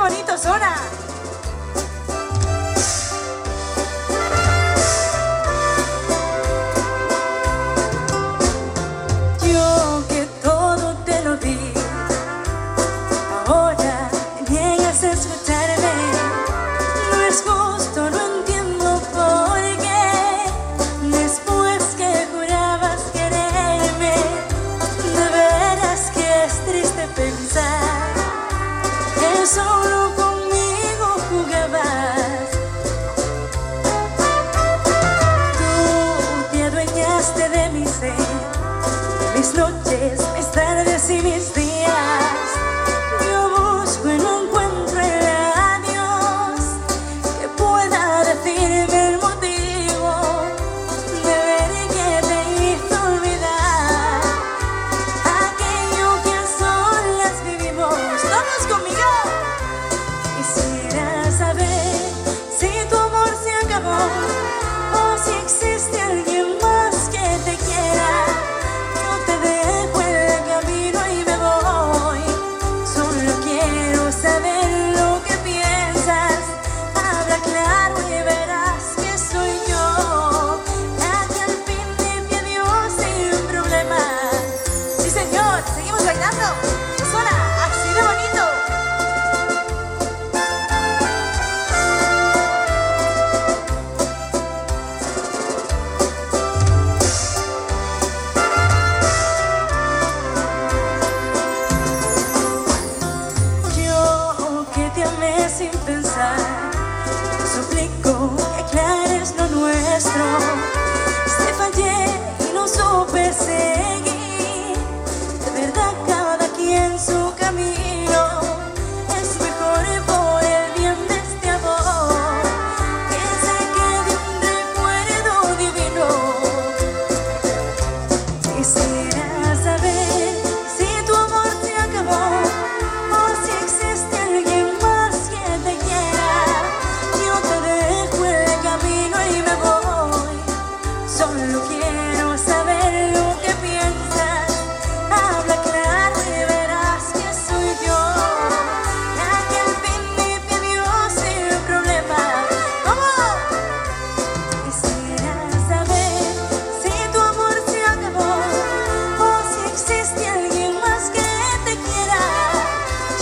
bonito suena. Yo que todo te lo di, ahora niegas a escucharme. No es justo, no entiendo por qué. Después que jurabas quererme, de veras que es triste pensar que solo conmigo jugabas. Tú te adueñaste de mi ser, mis noches, mis tardes y mis días. Yo busco y no encuentro el adiós que pueda decirme el motivo de ver que te hizo olvidar aquello que a solas vivimos. ¡Todos conmigo! Quisiera saber si tu amor se acabó o si existe alguien más que te quiera. Yo te dejo en el camino y me voy. Solo quiero saber lo que piensas. Habla claro y verás que soy yo la que al fin te pidió sin problema. Sí, señor, seguimos bailando. Suena así de bonito. Yo que te amé sin pensar, te suplico que aclares lo nuestro. Te fallé y no supe seguir. De verdad cada quien su camino. Es mejor por el bien de este amor que se quede un recuerdo divino. Quisiera saber si tu amor se acabó o si existe alguien más que te quiera. Yo te dejo en el camino y me voy. Solo quiero saber lo que piensas. Habla claro y verás que soy yo la que al fin me pidió sin problema. ¿Cómo? Quisiera saber si tu amor se acabó o si existe alguien más que te quiera.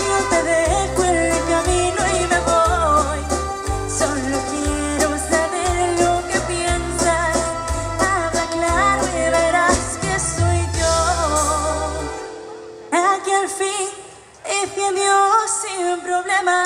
Yo te dejo en el camino y me voy. Solo quiero saber lo que piensas. Habla claro y verás que soy yo la que al fin te pidió sin problema.